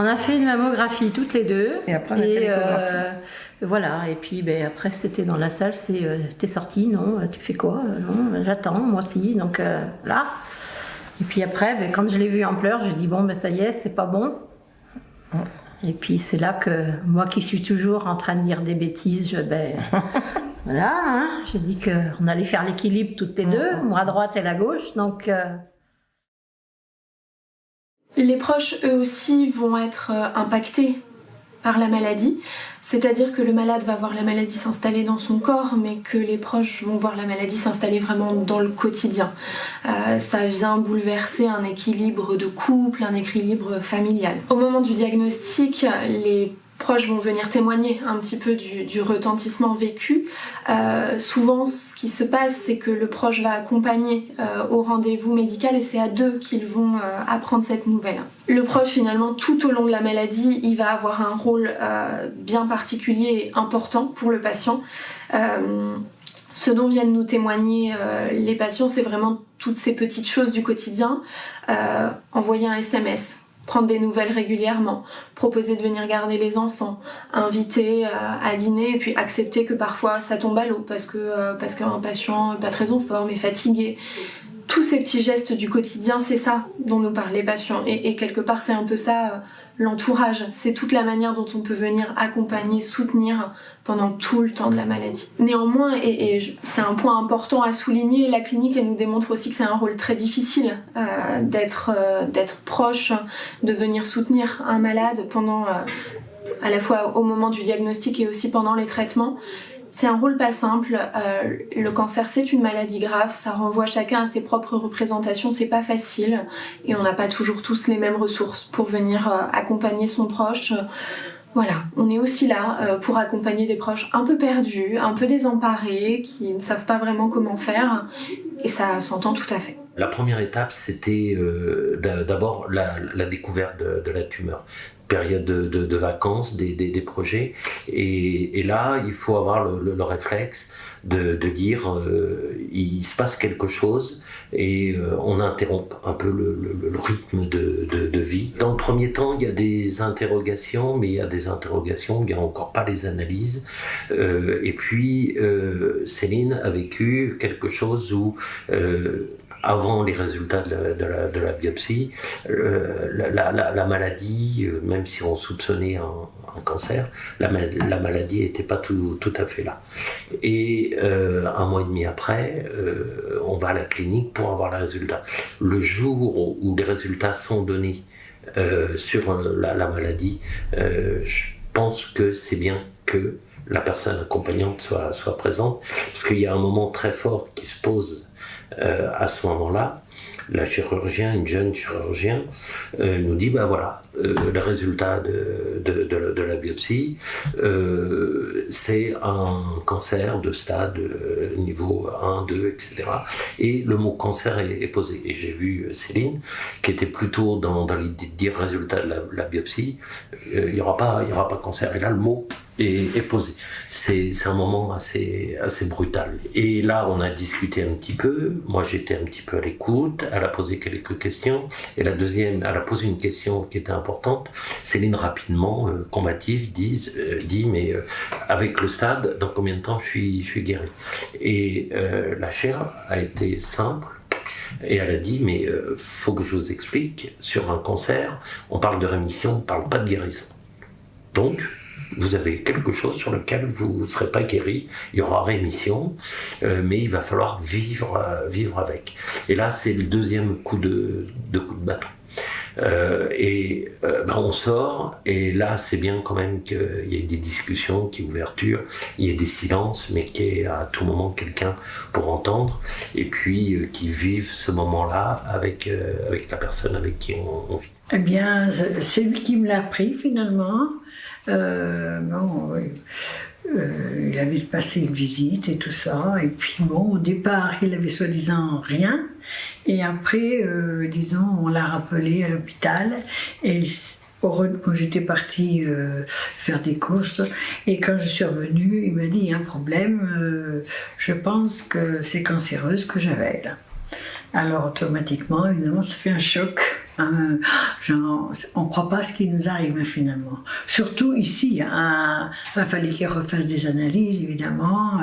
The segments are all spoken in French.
a fait une mammographie toutes les deux. Et après, on a fait l'échographie. Voilà, et puis après c'était dans la salle, t'es sortie, non, tu fais quoi? Non, j'attends, moi aussi, donc là. Et puis après, quand je l'ai vu en pleurs, j'ai dit bon, ça y est, c'est pas bon. Et puis c'est là que moi qui suis toujours en train de dire des bêtises, voilà, hein, j'ai dit qu'on allait faire l'équilibre toutes les deux, moi à droite et à gauche, donc... Les proches, eux aussi, vont être impactés par la maladie, c'est-à-dire que le malade va voir la maladie s'installer dans son corps, mais que les proches vont voir la maladie s'installer vraiment dans le quotidien. Ça vient bouleverser un équilibre de couple, un équilibre familial. Au moment du diagnostic, les proches vont venir témoigner un petit peu du retentissement vécu. Souvent, ce qui se passe, c'est que le proche va accompagner au rendez-vous médical et c'est à deux qu'ils vont apprendre cette nouvelle. Le proche, finalement, tout au long de la maladie, il va avoir un rôle bien particulier et important pour le patient. Ce dont viennent nous témoigner les patients, c'est vraiment toutes ces petites choses du quotidien. Envoyer un SMS, prendre des nouvelles régulièrement, proposer de venir garder les enfants, inviter à dîner et puis accepter que parfois ça tombe à l'eau parce qu'un patient n'est pas très en forme, est fatigué. Tous ces petits gestes du quotidien, c'est ça dont nous parlent les patients et quelque part c'est un peu ça l'entourage, c'est toute la manière dont on peut venir accompagner, soutenir pendant tout le temps de la maladie. Néanmoins, et c'est un point important à souligner, la clinique elle nous démontre aussi que c'est un rôle très difficile d'être proche, de venir soutenir un malade pendant, à la fois au moment du diagnostic et aussi pendant les traitements. C'est un rôle pas simple, le cancer c'est une maladie grave, ça renvoie chacun à ses propres représentations, c'est pas facile et on n'a pas toujours tous les mêmes ressources pour venir accompagner son proche. Voilà, on est aussi là pour accompagner des proches un peu perdus, un peu désemparés, qui ne savent pas vraiment comment faire et ça s'entend tout à fait. La première étape c'était d'abord la découverte de la tumeur. Période de vacances, des projets et là il faut avoir le réflexe de dire il se passe quelque chose et on interrompt un peu le rythme de vie. Dans le premier temps il y a des interrogations, mais il y a des interrogations, il n'y a encore pas les analyses et puis Céline a vécu quelque chose où avant les résultats de la biopsie, la maladie, même si on soupçonnait un cancer, la maladie n'était pas tout à fait là. Et un mois et demi après, on va à la clinique pour avoir les résultats. Le jour où les résultats sont donnés sur la maladie, je pense que c'est bien que la personne accompagnante soit présente, parce qu'il y a un moment très fort qui se pose à ce moment-là. La chirurgien, une jeune chirurgien, nous dit voilà, le résultat de la biopsie, c'est un cancer de stade niveau 1, 2, etc. Et le mot cancer est posé. Et j'ai vu Céline, qui était plutôt dans l'idée de dire résultat de la biopsie, il n'y aura pas cancer. Et là, le mot est posé. C'est un moment assez brutal. Et là, on a discuté un petit peu. Moi, j'étais un petit peu à l'écoute. Elle a posé quelques questions. Et la deuxième, elle a posé une question qui était importante. Céline, rapidement, combative, dit mais avec le stade, dans combien de temps je suis guérie? Et la chair a été simple. Et elle a dit, mais faut que je vous explique, sur un cancer, on parle de rémission, on ne parle pas de guérison. Donc, vous avez quelque chose sur lequel vous ne serez pas guéri, il y aura rémission, mais il va falloir vivre avec. Et là, c'est le deuxième coup de bâton. On sort, et là, c'est bien quand même qu'il y ait des discussions, qu'il y ait ouverture, il y ait des silences, mais qu'il y ait à tout moment quelqu'un pour entendre, et puis qu'ils vivent ce moment-là avec la personne avec qui on vit. Eh bien, c'est lui qui me l'a appris finalement. Il avait passé une visite et tout ça, et puis au départ il avait soi-disant rien, et après on l'a rappelé à l'hôpital, et quand j'étais partie faire des courses, et quand je suis revenue, il m'a dit il y a un problème, je pense que c'est cancéreuse que j'avais là. Alors automatiquement, évidemment, ça fait un choc. Genre, on ne croit pas à ce qui nous arrive finalement. Surtout ici, hein, il fallait qu'ils refassent des analyses évidemment.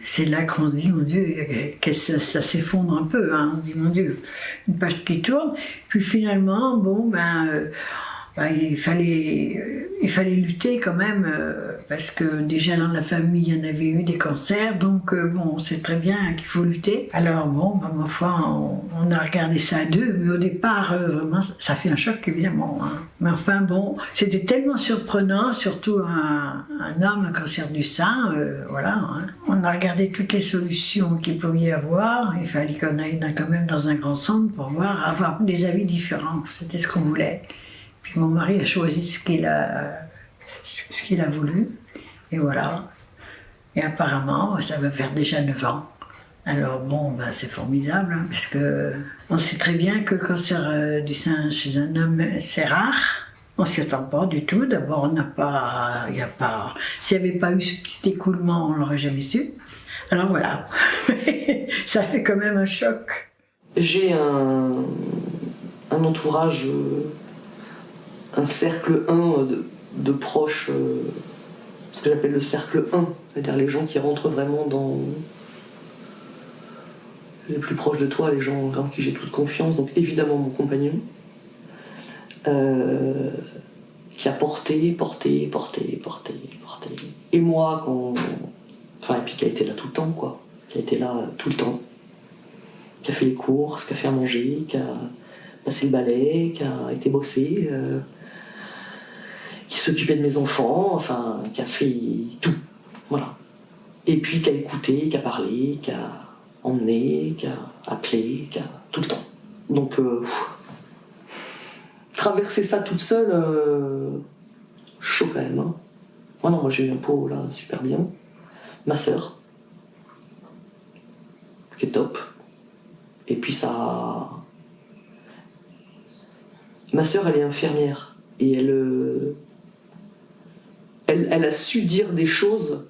C'est là qu'on se dit, mon Dieu, que ça s'effondre un peu. Hein. On se dit, mon Dieu, une page qui tourne. Puis finalement, bon, il fallait lutter quand même, parce que déjà dans la famille, il y en avait eu des cancers, donc bon, on sait très bien qu'il faut lutter. Alors bon, ma foi, on a regardé ça à deux, mais au départ, vraiment, ça fait un choc évidemment. Hein. Mais enfin bon, c'était tellement surprenant, surtout un homme, un cancer du sein, voilà. Hein. On a regardé toutes les solutions qu'il pouvait y avoir, il fallait qu'on aille quand même dans un grand centre pour avoir des avis différents, c'était ce qu'on voulait. Puis mon mari a choisi ce qu'il a voulu, et voilà. Et apparemment, ça va faire déjà 9 ans. Alors bon, c'est formidable, hein, parce que on sait très bien que le cancer du sein chez un homme, c'est rare. On s'y attend pas du tout. D'abord, s'il n'y avait pas eu ce petit écoulement, on l'aurait jamais su. Alors voilà, ça fait quand même un choc. J'ai un entourage... un cercle 1 de proches, ce que j'appelle le cercle 1, c'est-à-dire les gens qui rentrent vraiment dans les plus proches de toi, les gens en qui j'ai toute confiance, donc évidemment mon compagnon, qui a porté, et moi, et puis qui a été là tout le temps, quoi, qui a été là tout le temps, qui a fait les courses, qui a fait à manger, qui a passé le balai, qui a été bossé, qui s'occupait de mes enfants, enfin, qui a fait tout, voilà. Et puis qui a écouté, qui a parlé, qui a emmené, qui a appelé, qui a tout le temps. Donc, traverser ça toute seule, chaud quand même. Hein. Moi j'ai eu un pot là super bien. Ma sœur, qui est top. Et puis ça... Ma sœur, elle est infirmière et elle a su dire des choses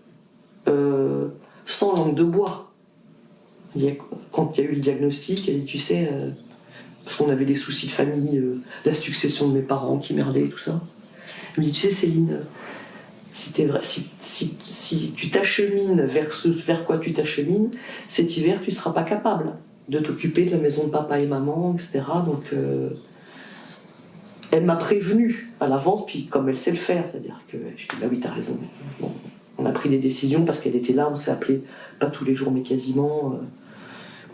sans langue de bois. Quand il y a eu le diagnostic, elle dit, tu sais, parce qu'on avait des soucis de famille, la succession de mes parents qui merdaient, tout ça. Elle me dit, tu sais, Céline, si tu t'achemines vers quoi tu t'achemines, cet hiver, tu ne seras pas capable de t'occuper de la maison de papa et maman, etc. Donc... elle m'a prévenue à l'avance, puis comme elle sait le faire, c'est-à-dire que je dis, bah oui, t'as raison. Bon, on a pris des décisions parce qu'elle était là, on s'est appelé, pas tous les jours, mais quasiment,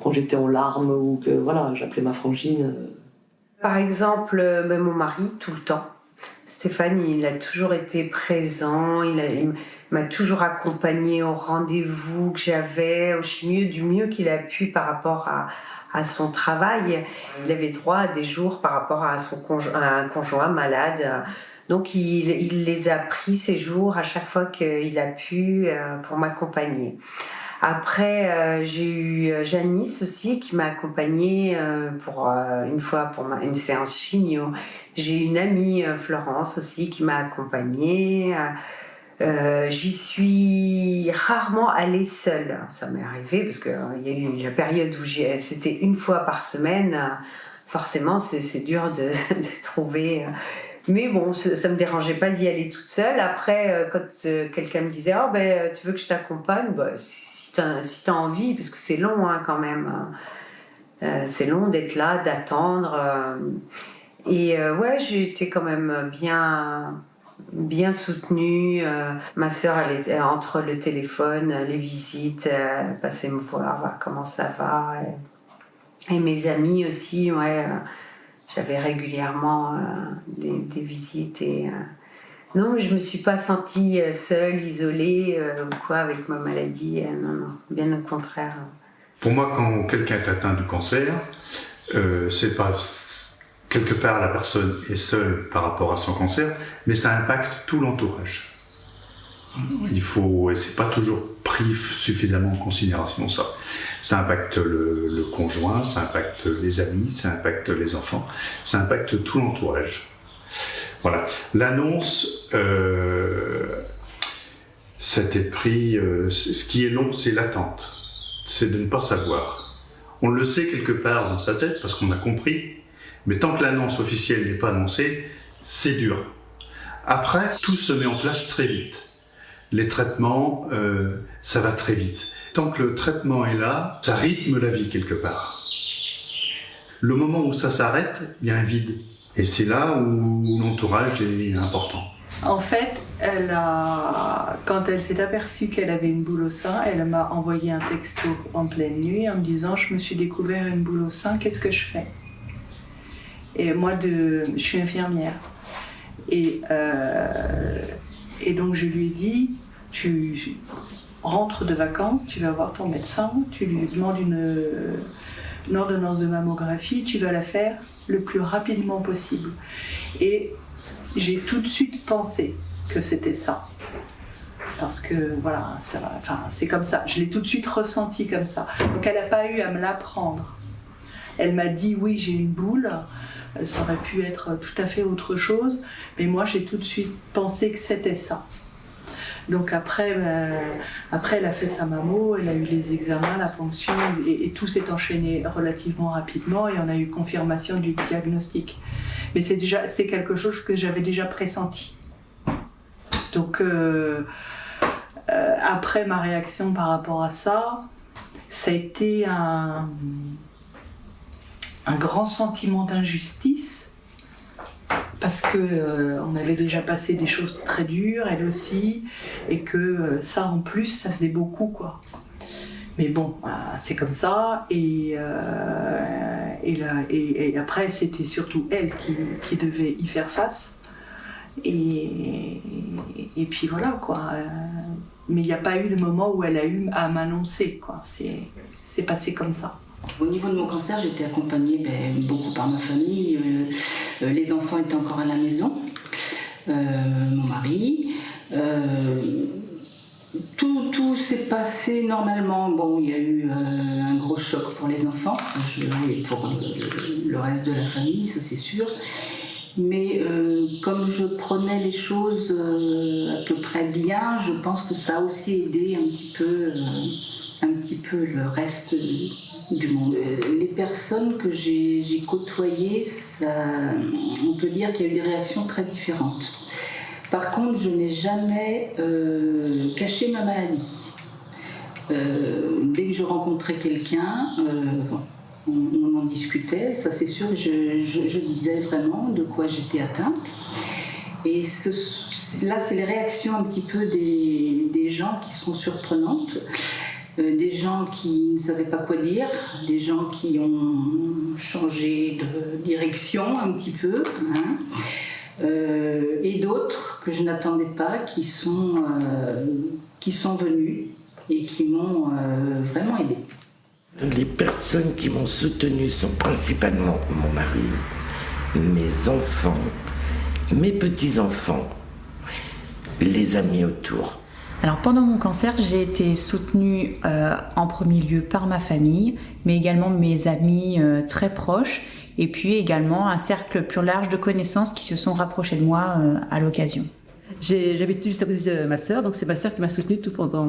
quand j'étais en larmes, ou que, voilà, j'appelais ma frangine. Par exemple, mon mari, tout le temps. Stéphane, il a toujours été présent, il m'a toujours accompagnée au rendez-vous que j'avais, du mieux qu'il a pu par rapport à son travail. Il avait droit à des jours par rapport à un conjoint malade. Donc il les a pris ces jours à chaque fois qu'il a pu pour m'accompagner. Après, j'ai eu Janice aussi qui m'a accompagnée une fois pour une séance chimio. J'ai une amie, Florence aussi, qui m'a accompagnée. J'y suis rarement allée seule. Ça m'est arrivé parce qu'il y a eu la période où c'était une fois par semaine. Forcément, c'est dur de trouver... Mais bon, ça me dérangeait pas d'y aller toute seule. Après, quand quelqu'un me disait « Oh, tu veux que je t'accompagne ?» Si t'as envie, parce que c'est long quand même. C'est long d'être là, d'attendre. J'ai été quand même bien soutenue. Ma sœur, elle était entre le téléphone, les visites, elle passait me voir comment ça va. Et mes amis aussi, j'avais régulièrement des visites. Non, mais je me suis pas sentie seule, isolée ou quoi avec ma maladie. Non, bien au contraire. Pour moi, quand quelqu'un est atteint du cancer, c'est pas quelque part la personne est seule par rapport à son cancer, mais ça impacte tout l'entourage. C'est pas toujours pris suffisamment en considération ça. Ça impacte le conjoint, ça impacte les amis, ça impacte les enfants, ça impacte tout l'entourage. Voilà. L'annonce, ça a été pris. Ce qui est long, c'est l'attente. C'est de ne pas savoir. On le sait quelque part dans sa tête parce qu'on a compris, mais tant que l'annonce officielle n'est pas annoncée, c'est dur. Après, tout se met en place très vite. Les traitements, ça va très vite. Tant que le traitement est là, ça rythme la vie quelque part. Le moment où ça s'arrête, il y a un vide. Et c'est là où l'entourage est important. En fait, quand elle s'est aperçue qu'elle avait une boule au sein, elle m'a envoyé un texto en pleine nuit en me disant « Je me suis découvert une boule au sein, qu'est-ce que je fais ?» Et moi, je suis infirmière. Et donc je lui ai dit « Tu rentres de vacances, tu vas voir ton médecin, tu lui demandes une ordonnance de mammographie, tu vas la faire le plus rapidement possible. » Et j'ai tout de suite pensé que c'était ça. Parce que voilà, c'est comme ça. Je l'ai tout de suite ressenti comme ça. Donc elle n'a pas eu à me l'apprendre. Elle m'a dit oui, j'ai une boule. Ça aurait pu être tout à fait autre chose. Mais moi, j'ai tout de suite pensé que c'était ça. Donc après, elle a fait sa mammo, elle a eu les examens, la ponction, et tout s'est enchaîné relativement rapidement et on a eu confirmation du diagnostic. Mais c'est quelque chose que j'avais déjà pressenti. Donc après ma réaction par rapport à ça, ça a été un grand sentiment d'injustice. Parce qu'on avait déjà passé des choses très dures, elle aussi, et que ça en plus, ça faisait beaucoup, quoi. Mais bon, c'est comme ça, et après, c'était surtout elle qui devait y faire face. Et puis voilà, quoi. Mais il n'y a pas eu de moment où elle a eu à m'annoncer, quoi. C'est passé comme ça. Au niveau de mon cancer, j'étais accompagnée beaucoup par ma famille. Les enfants étaient encore à la maison, mon mari. Tout s'est passé normalement. Bon, il y a eu un gros choc pour les enfants, et pour le reste de la famille, ça c'est sûr. Mais comme je prenais les choses à peu près bien, je pense que ça a aussi aidé un petit peu le reste du monde. Les personnes que j'ai côtoyées, on peut dire qu'il y a eu des réactions très différentes. Par contre, je n'ai jamais caché ma maladie. Dès que je rencontrais quelqu'un, on en discutait, ça c'est sûr, je disais vraiment de quoi j'étais atteinte. Et là, c'est les réactions un petit peu des gens qui sont surprenantes. Des gens qui ne savaient pas quoi dire, des gens qui ont changé de direction un petit peu, et d'autres que je n'attendais pas qui sont venus et qui m'ont vraiment aidée. Les personnes qui m'ont soutenue sont principalement mon mari, mes enfants, mes petits-enfants, les amis autour. Alors pendant mon cancer, j'ai été soutenue en premier lieu par ma famille, mais également mes amis très proches, et puis également un cercle plus large de connaissances qui se sont rapprochés de moi à l'occasion. J'habite juste à côté de ma sœur, donc c'est ma sœur qui m'a soutenue tout pendant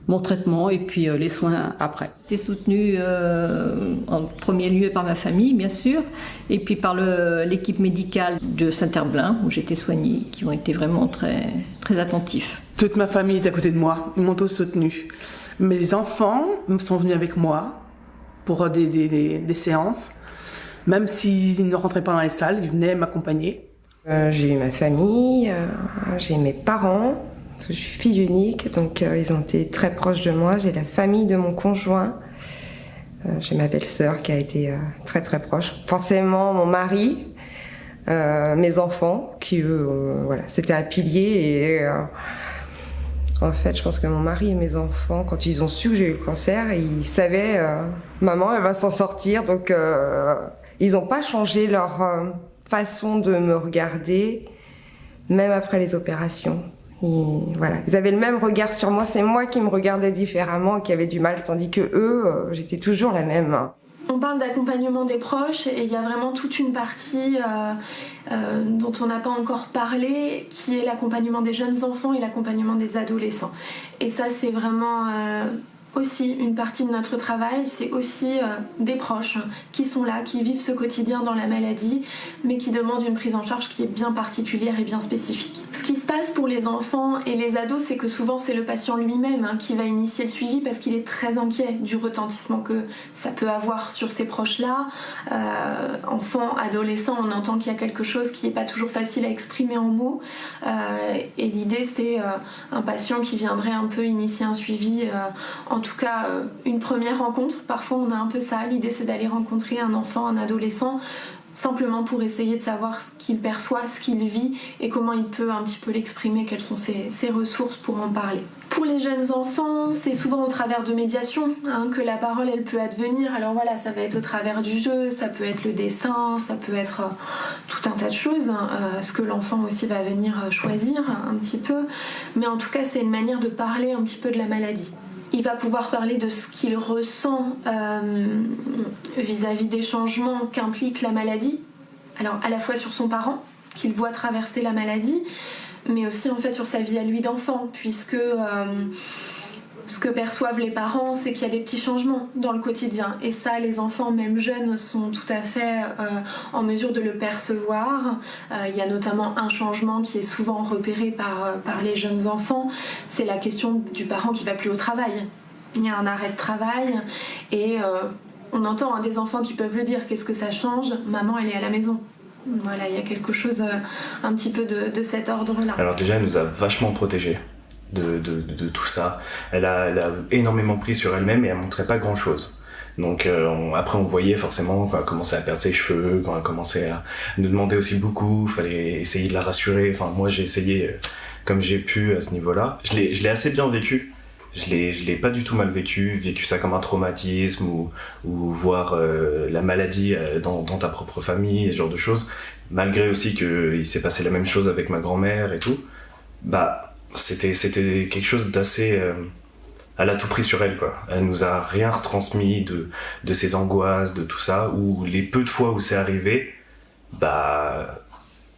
mon traitement et puis les soins après. J'étais soutenue en premier lieu par ma famille, bien sûr, et puis par l'équipe médicale de Saint-Herblain, où j'étais soignée, qui ont été vraiment très, très attentifs. Toute ma famille est à côté de moi, ils m'ont tous soutenue. Mes enfants sont venus avec moi pour des séances, même s'ils ne rentraient pas dans les salles, ils venaient m'accompagner. J'ai eu ma famille, j'ai mes parents, parce que je suis fille unique, donc ils ont été très proches de moi. J'ai la famille de mon conjoint, j'ai ma belle-sœur qui a été très très proche. Forcément mon mari, mes enfants, qui eux, voilà, c'était un pilier. Et en fait, je pense que mon mari et mes enfants, quand ils ont su que j'ai eu le cancer, ils savaient, maman, elle va s'en sortir, donc ils n'ont pas changé leur façon de me regarder, même après les opérations. Voilà. Ils avaient le même regard sur moi, c'est moi qui me regardais différemment et qui avait du mal, tandis que eux, j'étais toujours la même. On parle d'accompagnement des proches et il y a vraiment toute une partie dont on n'a pas encore parlé, qui est l'accompagnement des jeunes enfants et l'accompagnement des adolescents. Et ça, c'est vraiment aussi une partie de notre travail, c'est aussi des proches qui sont là, qui vivent ce quotidien dans la maladie, mais qui demandent une prise en charge qui est bien particulière et bien spécifique. Ce qui se passe pour les enfants et les ados, c'est que souvent c'est le patient lui-même qui va initier le suivi parce qu'il est très inquiet du retentissement que ça peut avoir sur ces proches-là. Enfants, adolescents, on entend qu'il y a quelque chose qui n'est pas toujours facile à exprimer en mots. Et l'idée, c'est un patient qui viendrait un peu initier un suivi, en tout cas une première rencontre. Parfois on a un peu ça, l'idée c'est d'aller rencontrer un enfant, un adolescent, simplement pour essayer de savoir ce qu'il perçoit, ce qu'il vit et comment il peut un petit peu l'exprimer, quelles sont ses ressources pour en parler. Pour les jeunes enfants, c'est souvent au travers de médiation que la parole elle peut advenir. Alors voilà, ça va être au travers du jeu, ça peut être le dessin, ça peut être tout un tas de choses, ce que l'enfant aussi va venir choisir un petit peu. Mais en tout cas, c'est une manière de parler un petit peu de la maladie. Il va pouvoir parler de ce qu'il ressent vis-à-vis des changements qu'implique la maladie. Alors à la fois sur son parent, qu'il voit traverser la maladie, mais aussi en fait sur sa vie à lui d'enfant, puisque ce que perçoivent les parents, c'est qu'il y a des petits changements dans le quotidien. Et ça, les enfants, même jeunes, sont tout à fait en mesure de le percevoir. Il y a notamment un changement qui est souvent repéré par les jeunes enfants. C'est la question du parent qui va plus au travail. Il y a un arrêt de travail et on entend des enfants qui peuvent le dire. Qu'est-ce que ça change ? Maman, elle est à la maison. Voilà, il y a quelque chose un petit peu de cet ordre-là. Alors déjà, elle nous a vachement protégés de tout ça. Elle a énormément pris sur elle-même et elle montrait pas grand-chose. Donc après, on voyait forcément quand elle commençait à perdre ses cheveux, quand elle commençait à nous demander aussi beaucoup, il fallait essayer de la rassurer. Enfin, moi, j'ai essayé comme j'ai pu à ce niveau-là. Je l'ai assez bien vécu. Je l'ai pas du tout mal vécu ça comme un traumatisme ou voir la maladie dans ta propre famille, ce genre de choses. Malgré aussi qu'il s'est passé la même chose avec ma grand-mère et tout, c'était quelque chose d'assez... elle a tout pris sur elle, quoi. Elle nous a rien retransmis de ses angoisses, de tout ça, ou les peu de fois où c'est arrivé,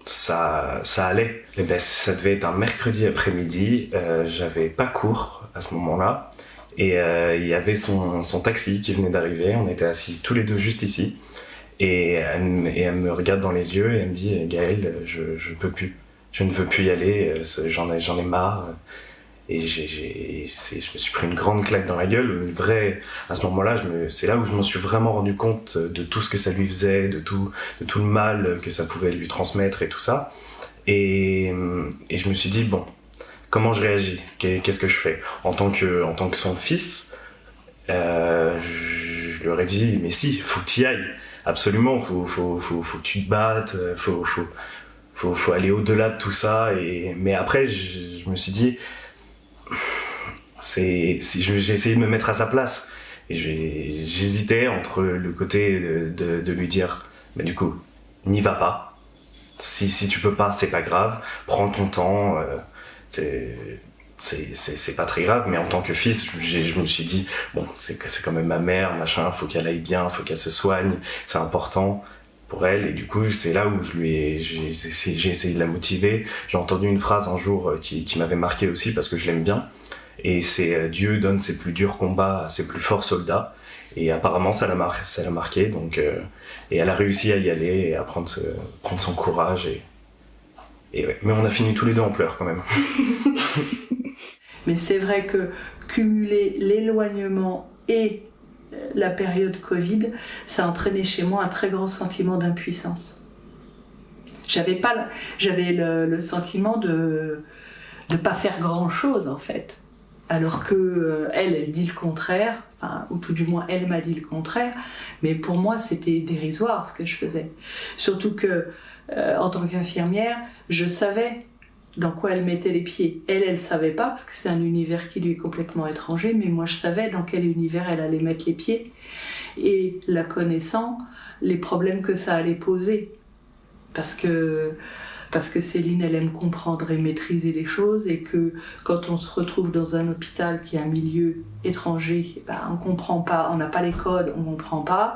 ça allait. Et ça devait être un mercredi après-midi, j'avais pas cours à ce moment-là, et il y avait son taxi qui venait d'arriver, on était assis tous les deux juste ici, et elle me regarde dans les yeux et elle me dit « Gaël, je peux plus, je ne veux plus y aller, j'en ai marre ». Et je me suis pris une grande claque dans la gueule. À ce moment-là, c'est là où je m'en suis vraiment rendu compte de tout ce que ça lui faisait, de tout le mal que ça pouvait lui transmettre et tout ça. Et je me suis dit, bon, comment je réagis ? Qu'est-ce que je fais ? En tant que son fils, je lui aurais dit, mais si, faut que tu y ailles. Absolument, faut que tu te battes, faut aller au-delà de tout ça. Mais après, je me suis dit, j'ai essayé de me mettre à sa place et j'hésitais entre le côté de lui dire mais du coup n'y va pas, si tu peux pas c'est pas grave, prends ton temps, c'est pas très grave, mais en tant que fils je me suis dit bon c'est quand même ma mère, machin, faut qu'elle aille bien, faut qu'elle se soigne, c'est important pour elle. Et du coup c'est là où j'ai essayé de la motiver. J'ai entendu une phrase un jour qui m'avait marqué aussi parce que je l'aime bien, et c'est Dieu donne ses plus durs combats à ses plus forts soldats, et apparemment ça l'a marqué, donc et elle a réussi à y aller et à prendre son courage et ouais. Mais on a fini tous les deux en pleurs quand même. Mais c'est vrai que cumuler l'éloignement et la période Covid, ça a entraîné chez moi un très grand sentiment d'impuissance. J'avais le sentiment de pas faire grand chose en fait, alors que elle dit le contraire, ou tout du moins elle m'a dit le contraire, mais pour moi c'était dérisoire ce que je faisais. Surtout que en tant qu'infirmière, je savais dans quoi elle mettait les pieds. Elle savait pas, parce que c'est un univers qui lui est complètement étranger, mais moi je savais dans quel univers elle allait mettre les pieds, et la connaissant, les problèmes que ça allait poser. Parce que Céline, elle aime comprendre et maîtriser les choses, et que quand on se retrouve dans un hôpital qui est un milieu étranger, on comprend pas, on n'a pas les codes, on comprend pas,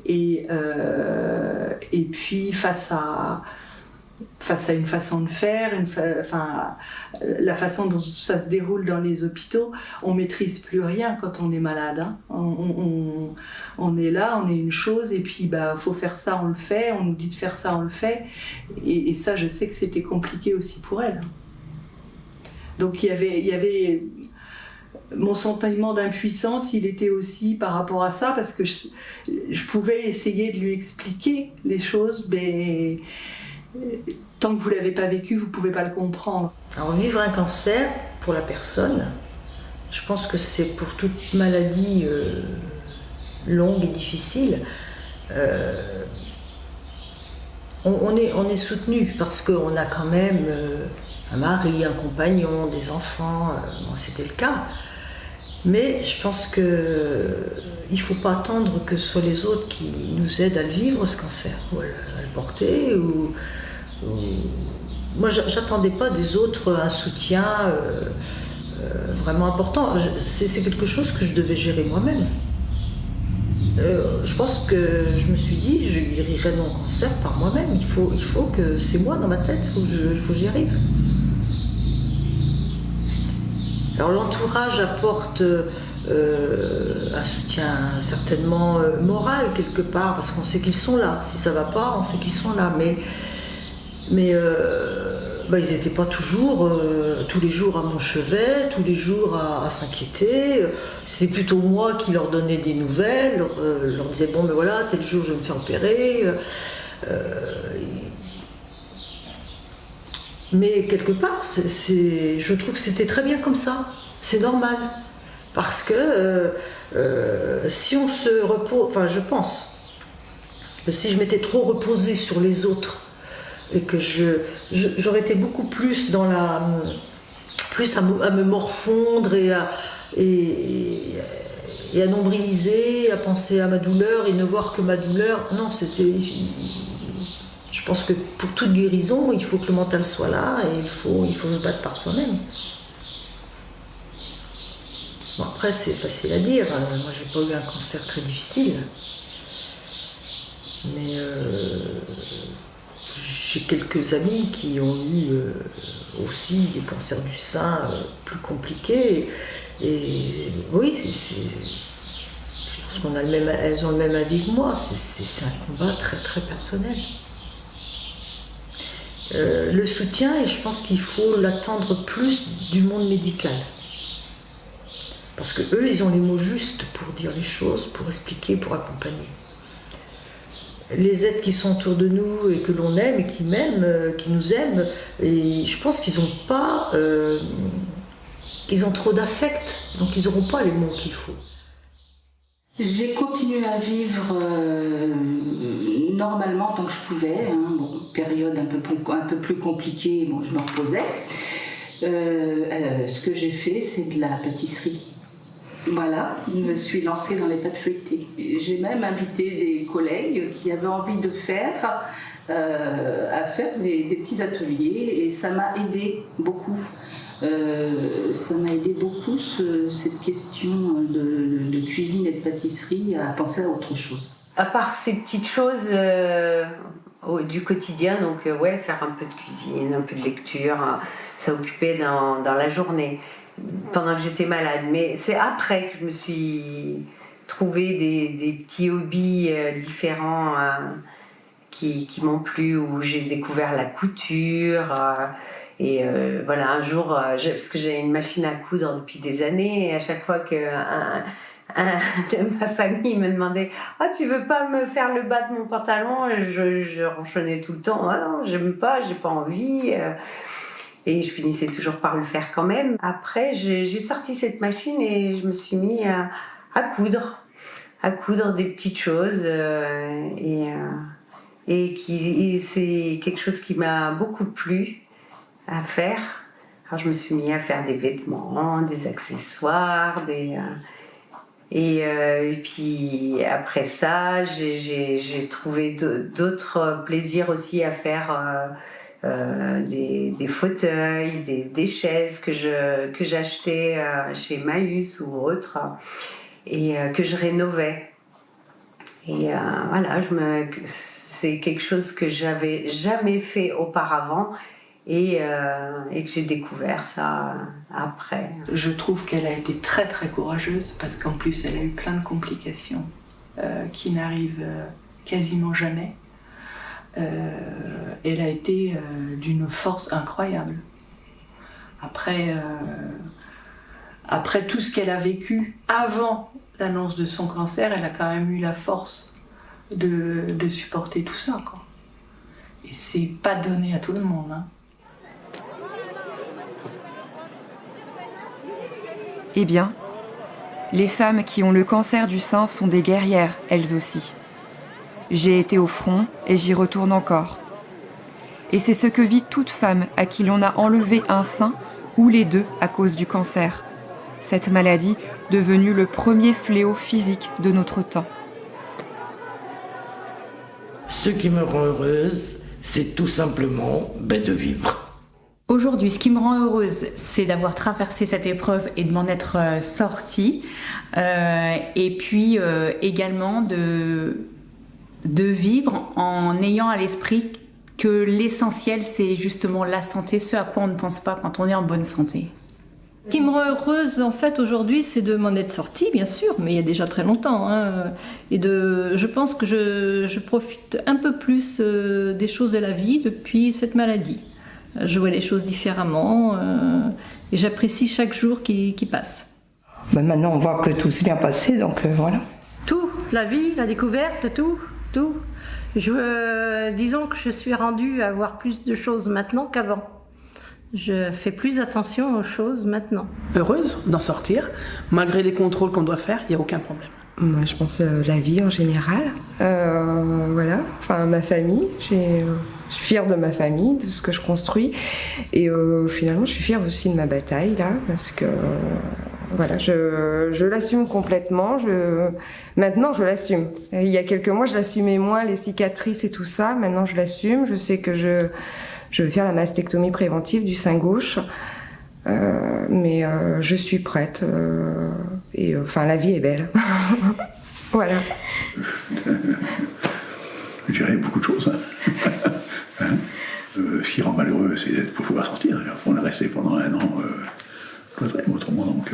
et puis face à face à une façon de faire, la façon dont ça se déroule dans les hôpitaux. On maîtrise plus rien quand on est malade. Hein. On est là, on est une chose, et puis faut faire ça, on le fait. On nous dit de faire ça, on le fait. Et ça, je sais que c'était compliqué aussi pour elle. Donc il y avait mon sentiment d'impuissance, il était aussi par rapport à ça, parce que je pouvais essayer de lui expliquer les choses, mais tant que vous ne l'avez pas vécu, vous ne pouvez pas le comprendre. Alors vivre un cancer, pour la personne, je pense que c'est pour toute maladie longue et difficile, on est soutenu parce qu'on a quand même un mari, un compagnon, des enfants, c'était le cas. Mais je pense qu'il ne faut pas attendre que ce soit les autres qui nous aident à le vivre, ce cancer, ou à le porter. Moi, j'attendais pas des autres un soutien vraiment important. C'est quelque chose que je devais gérer moi-même. Je pense que je me suis dit, je guérirai mon cancer par moi-même. Il faut que c'est moi dans ma tête, il faut que j'y arrive. Alors l'entourage apporte un soutien certainement moral quelque part, parce qu'on sait qu'ils sont là. Si ça va pas, on sait qu'ils sont là. Mais ils n'étaient pas toujours tous les jours à mon chevet, tous les jours à s'inquiéter. C'était plutôt moi qui leur donnais des nouvelles, leur disais bon ben voilà, tel jour je vais me faire opérer. Mais quelque part, je trouve que c'était très bien comme ça, c'est normal. Parce que si on se repose, enfin je pense, que si je m'étais trop reposée sur les autres, et que j'aurais été beaucoup plus dans plus à me morfondre et à nombriliser, à penser à ma douleur et ne voir que ma douleur. Non, je pense que pour toute guérison, il faut que le mental soit là et il faut se battre par soi-même. Bon, après, c'est facile à dire. Moi, j'ai pas eu un cancer très difficile. Mais j'ai quelques amis qui ont eu aussi des cancers du sein plus compliqués. Et oui, je pense elles ont le même avis que moi. C'est un combat très très personnel. Le soutien, et je pense qu'il faut l'attendre plus du monde médical. Parce que eux, ils ont les mots justes pour dire les choses, pour expliquer, pour accompagner. Les êtres qui sont autour de nous et que l'on aime et qui m'aiment, qui nous aiment, et je pense qu'ils n'ont pas, ils ont trop d'affect, donc ils n'auront pas les mots qu'il faut. J'ai continué à vivre normalement tant que je pouvais. Période un peu plus compliquée, je me reposais. Ce que j'ai fait, c'est de la pâtisserie. Voilà, je me suis lancée dans les pâtes feuilletées. J'ai même invité des collègues qui avaient envie de faire des petits ateliers, et ça m'a aidé beaucoup. Cette question de cuisine et de pâtisserie, à penser à autre chose. À part ces petites choses du quotidien, donc faire un peu de cuisine, un peu de lecture, ça occupait dans la journée pendant que j'étais malade. Mais c'est après que je me suis trouvé des petits hobbies différents qui m'ont plu, où j'ai découvert la couture. Et voilà, un jour, parce que j'ai une machine à coudre depuis des années, et à chaque fois que de ma famille me demandait « Ah, tu veux pas me faire le bas de mon pantalon ?» Je ronchonnais tout le temps « Ah non, j'aime pas, j'ai pas envie ». Et je finissais toujours par le faire quand même. Après, j'ai sorti cette machine et je me suis mis à coudre des petites choses. Et c'est quelque chose qui m'a beaucoup plu à faire. Alors je me suis mis à faire des vêtements, des accessoires, et puis après ça, j'ai trouvé d'autres plaisirs aussi à faire. Des fauteuils, des chaises que j'achetais chez Emmaüs ou autre, et que je rénovais. Et voilà, C'est quelque chose que j'avais jamais fait auparavant et que j'ai découvert ça après. Je trouve qu'elle a été très très courageuse parce qu'en plus elle a eu plein de complications qui n'arrivent quasiment jamais. Elle a été d'une force incroyable. Après tout ce qu'elle a vécu avant l'annonce de son cancer, elle a quand même eu la force de supporter tout ça, quoi. Et c'est pas donné à tout le monde, hein. Eh bien, les femmes qui ont le cancer du sein sont des guerrières, elles aussi. J'ai été au front et j'y retourne encore. Et c'est ce que vit toute femme à qui l'on a enlevé un sein ou les deux à cause du cancer. Cette maladie devenue le premier fléau physique de notre temps. Ce qui me rend heureuse, c'est tout simplement de vivre. Aujourd'hui, ce qui me rend heureuse, c'est d'avoir traversé cette épreuve et de m'en être sortie. Et puis également de vivre en ayant à l'esprit que l'essentiel, c'est justement la santé, ce à quoi on ne pense pas quand on est en bonne santé. Ce qui me rend heureuse, en fait, aujourd'hui, c'est de m'en être sortie, bien sûr, mais il y a déjà très longtemps. Hein, je pense que je profite un peu plus des choses de la vie depuis cette maladie. Je vois les choses différemment et j'apprécie chaque jour qui passe. Maintenant, on voit que tout s'est bien passé, donc voilà. Tout, la vie, la découverte, tout. Disons que je suis rendue à voir plus de choses maintenant qu'avant. Je fais plus attention aux choses maintenant. Heureuse d'en sortir, malgré les contrôles qu'on doit faire, il n'y a aucun problème. Moi, je pense la vie en général. Voilà, enfin ma famille. Je suis fière de ma famille, de ce que je construis. Et finalement, je suis fière aussi de ma bataille, là, parce que voilà, je l'assume complètement. Maintenant, je l'assume. Il y a quelques mois, je l'assumais moins, les cicatrices et tout ça. Maintenant, je l'assume. Je sais que je vais faire la mastectomie préventive du sein gauche. Mais je suis prête. Et enfin, la vie est belle. Voilà. Je dirais beaucoup de choses. Ce qui rend malheureux, c'est d'être pour pouvoir sortir. On est resté pendant 1 an cloîtré, autrement, donc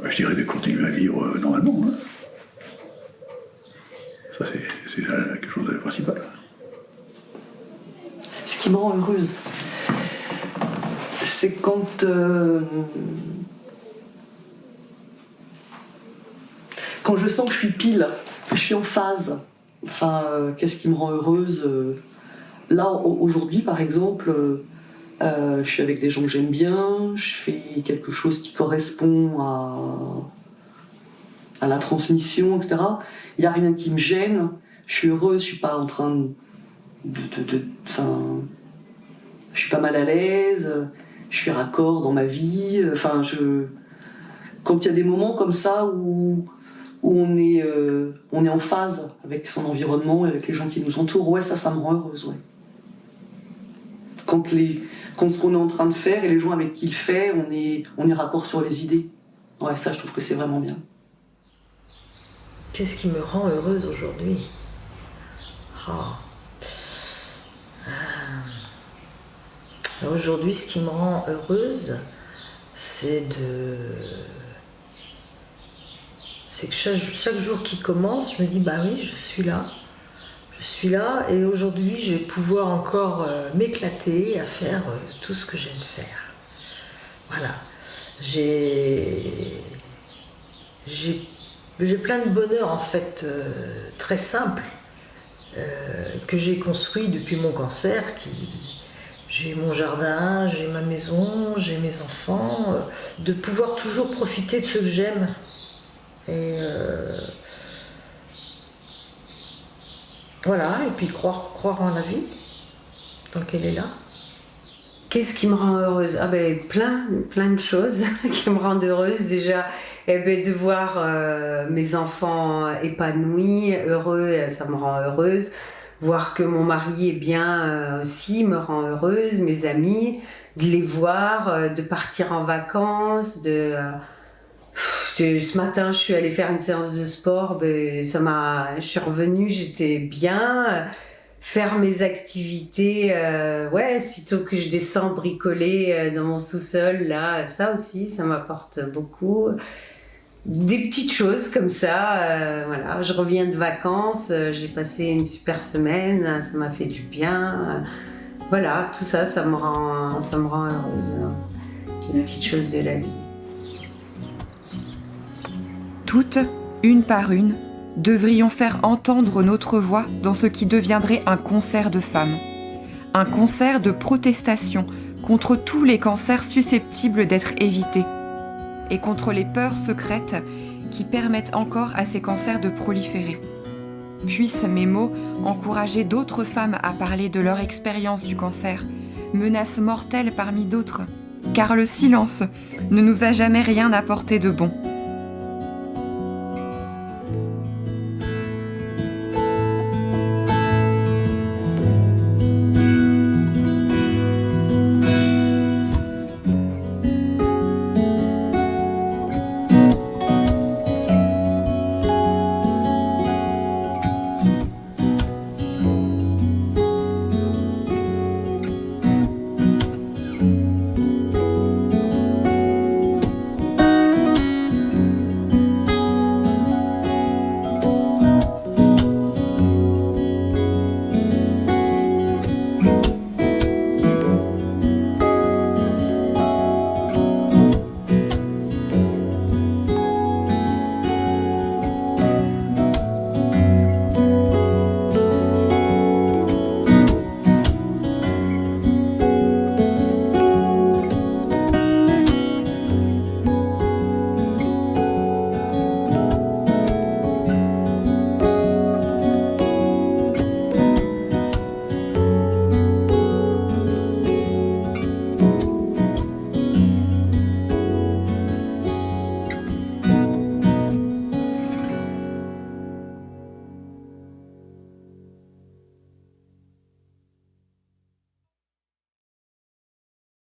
je dirais de continuer à vivre normalement. Hein. Ça, c'est quelque chose de principal. Ce qui me rend heureuse, c'est quand je sens que je suis pile, que je suis en phase. Enfin, qu'est-ce qui me rend heureuse là, aujourd'hui, par exemple, je suis avec des gens que j'aime bien, je fais quelque chose qui correspond à la transmission, etc. Il n'y a rien qui me gêne, je suis heureuse, je suis pas en train je suis pas mal à l'aise, je suis raccord dans ma vie. Enfin, quand il y a des moments comme ça où on est en phase avec son environnement et avec les gens qui nous entourent, ouais, ça me rend heureuse, ouais. Quand ce qu'on est en train de faire et les gens avec qui le fait, on est raccord sur les idées. Ouais, ça, je trouve que c'est vraiment bien. Qu'est-ce qui me rend heureuse aujourd'hui ? Aujourd'hui, ce qui me rend heureuse, c'est que chaque jour qui commence, je me dis, bah oui, je suis là. Je suis là et aujourd'hui, je vais pouvoir encore m'éclater à faire tout ce que j'aime faire. Voilà. J'ai plein de bonheur, en fait, très simple, que j'ai construit depuis mon cancer, j'ai mon jardin, j'ai ma maison, j'ai mes enfants, de pouvoir toujours profiter de ce que j'aime. Et voilà, et puis croire en la vie, tant qu'elle est là. Qu'est-ce qui me rend heureuse ? Plein de choses qui me rendent heureuse. Déjà, de voir mes enfants épanouis, heureux, ça me rend heureuse. Voir que mon mari est bien aussi me rend heureuse. Mes amis, de les voir, de partir en vacances, Ce matin, je suis allée faire une séance de sport, je suis revenue, j'étais bien. Faire mes activités, sitôt que je descends bricoler dans mon sous-sol, là, ça aussi, ça m'apporte beaucoup. Des petites choses comme ça, voilà. Je reviens de vacances, j'ai passé une super semaine, ça m'a fait du bien. Voilà, tout ça, ça me rend heureuse. Les petites choses de la vie. Toutes, une par une, devrions faire entendre notre voix dans ce qui deviendrait un concert de femmes. Un concert de protestation contre tous les cancers susceptibles d'être évités et contre les peurs secrètes qui permettent encore à ces cancers de proliférer. Puissent mes mots encourager d'autres femmes à parler de leur expérience du cancer, menace mortelle parmi d'autres, car le silence ne nous a jamais rien apporté de bon.